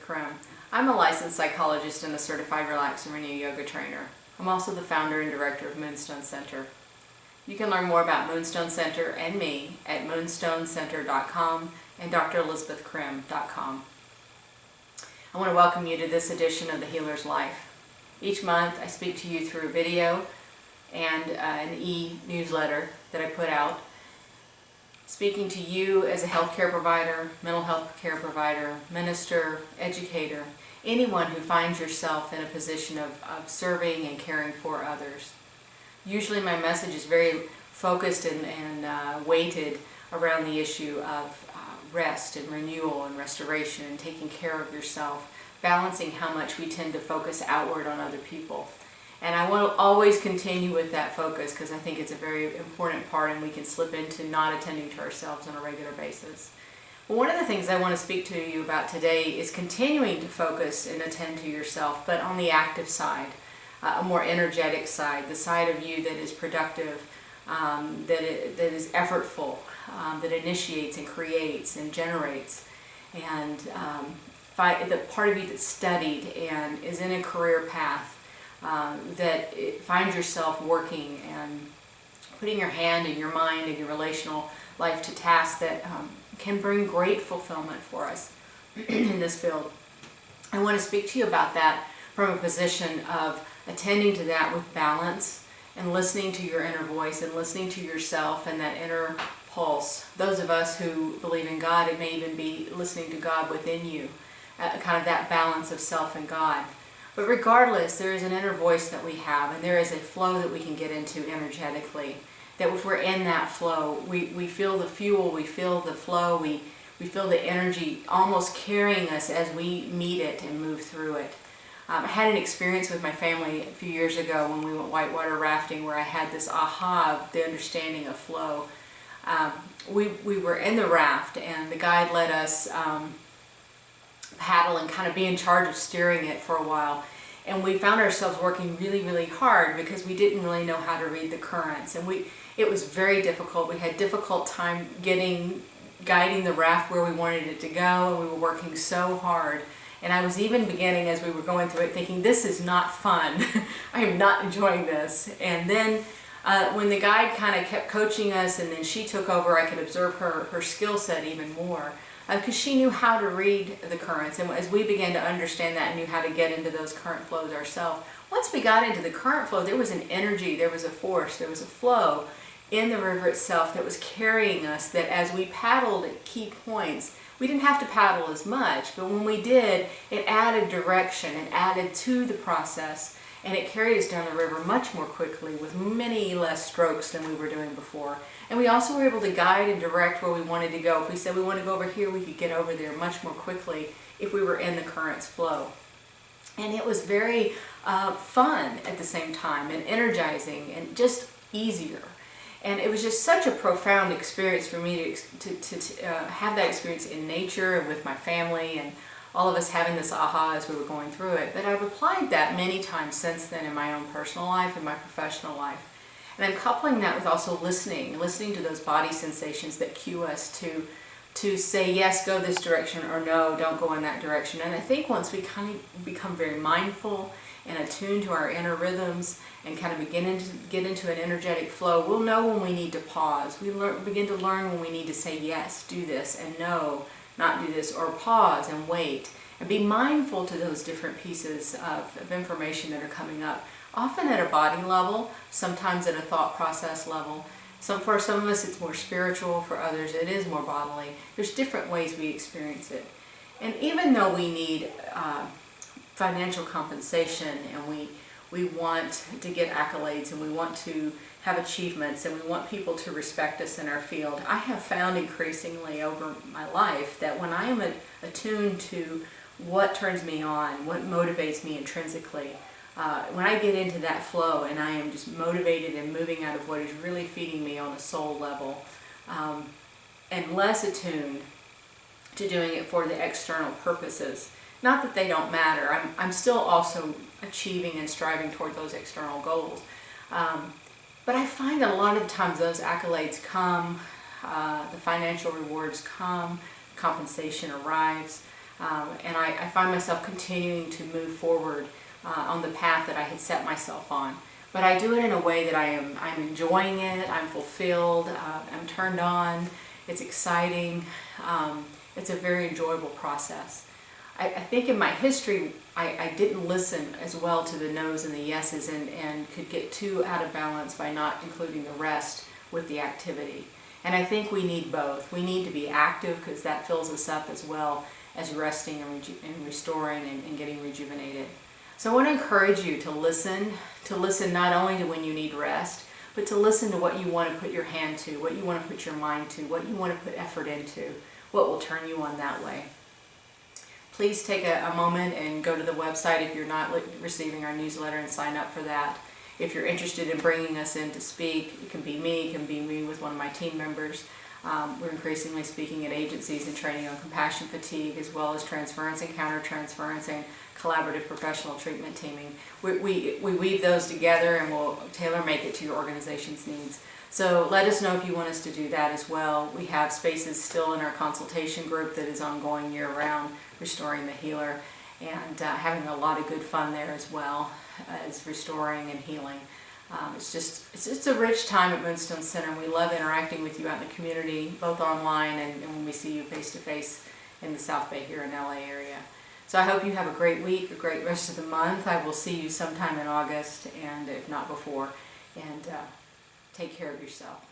Crim. I'm a licensed psychologist and a certified relax and renew yoga trainer. I'm also the founder and director of Moonstone Center. You can learn more about Moonstone Center and me at moonstonecenter.com and drelizabethcrim.com. I want to welcome you to this edition of The Healer's Life. Each month I speak to you through video and an e-newsletter that I put out, speaking to you as a healthcare provider, mental health care provider, minister, educator, anyone who finds yourself in a position of serving and caring for others. Usually my message is very focused and weighted around the issue of rest and renewal and restoration and taking care of yourself, balancing how much we tend to focus outward on other people. And I will always continue with that focus because I think it's a very important part and we can slip into not attending to ourselves on a regular basis. Well, one of the things I want to speak to you about today is continuing to focus and attend to yourself, but on the active side, a more energetic side, the side of you that is productive, that is effortful, that initiates and creates and generates, and the part of you that's studied and is in a career path, that finds yourself working and putting your hand and your mind and your relational life to tasks that can bring great fulfillment for us in this field. I want to speak to you about that from a position of attending to that with balance and listening to your inner voice and listening to yourself and that inner pulse. Those of us who believe in God, it may even be listening to God within you, kind of that balance of self and God. But regardless, there is an inner voice that we have, and there is a flow that we can get into energetically. That if we're in that flow, we feel the fuel, we feel the flow, we feel the energy almost carrying us as we meet it and move through it. I had an experience with my family a few years ago when we went whitewater rafting where I had this aha of the understanding of flow. We were in the raft and the guide let us paddle and kind of be in charge of steering it for a while, and we found ourselves working really hard because we didn't really know how to read the currents, and it was very difficult. We had difficult time guiding the raft where we wanted it to go, and we were working so hard, and I was even beginning as we were going through it thinking, this is not fun. I am not enjoying this. And then when the guide kind of kept coaching us and then she took over, I could observe her skill set even more. Because she knew how to read the currents, and as we began to understand that and knew how to get into those current flows ourselves, once we got into the current flow, there was an energy, there was a force, there was a flow in the river itself that was carrying us, that as we paddled at key points, we didn't have to paddle as much, but when we did, it added direction, it added to the process, and it carried us down the river much more quickly with many less strokes than we were doing before. And we also were able to guide and direct where we wanted to go. If we said we want to go over here, we could get over there much more quickly if we were in the current's flow. And it was very fun at the same time and energizing and just easier. And it was just such a profound experience for me to have that experience in nature and with my family and all of us having this aha as we were going through it. But I've applied that many times since then in my own personal life and my professional life. And I'm coupling that with also listening to those body sensations that cue us to say, yes, go this direction, or no, don't go in that direction. And I think once we kind of become very mindful and attuned to our inner rhythms and kind of begin to get into an energetic flow, we'll know when we need to pause. We begin to learn when we need to say, yes, do this, and no, not do this, or pause and wait. And be mindful to those different pieces of information that are coming up. Often at a body level, sometimes at a thought process level. For some of us it's more spiritual, for others it is more bodily. There's different ways we experience it. And even though we need financial compensation and we want to get accolades and we want to have achievements and we want people to respect us in our field, I have found increasingly over my life that when I am attuned to what turns me on, what motivates me intrinsically, when I get into that flow and I am just motivated and moving out of what is really feeding me on a soul level, and less attuned to doing it for the external purposes. Not that they don't matter. I'm still also achieving and striving toward those external goals. But I find that a lot of the times those accolades come, the financial rewards come, compensation arrives. And I find myself continuing to move forward on the path that I had set myself on. But I do it in a way that I'm enjoying it, I'm fulfilled, I'm turned on, it's exciting, it's a very enjoyable process. I think in my history, I didn't listen as well to the no's and the yeses and could get too out of balance by not including the rest with the activity. And I think we need both. We need to be active because that fills us up as well as resting and restoring and getting rejuvenated. So I want to encourage you to listen not only to when you need rest, but to listen to what you want to put your hand to, what you want to put your mind to, what you want to put effort into, what will turn you on that way. Please take a moment and go to the website if you're not receiving our newsletter and sign up for that. If you're interested in bringing us in to speak, it can be me with one of my team members. We're increasingly speaking at agencies and training on compassion fatigue, as well as transference and countertransference and collaborative professional treatment teaming. We weave those together and we'll tailor make it to your organization's needs. So let us know if you want us to do that as well. We have spaces still in our consultation group that is ongoing year-round, Restoring the Healer, and having a lot of good fun there as well as restoring and healing. It's just a rich time at Moonstone Center, and we love interacting with you out in the community, both online and when we see you face-to-face in the South Bay here in LA area. So I hope you have a great week, a great rest of the month. I will see you sometime in August, and if not before. And take care of yourself.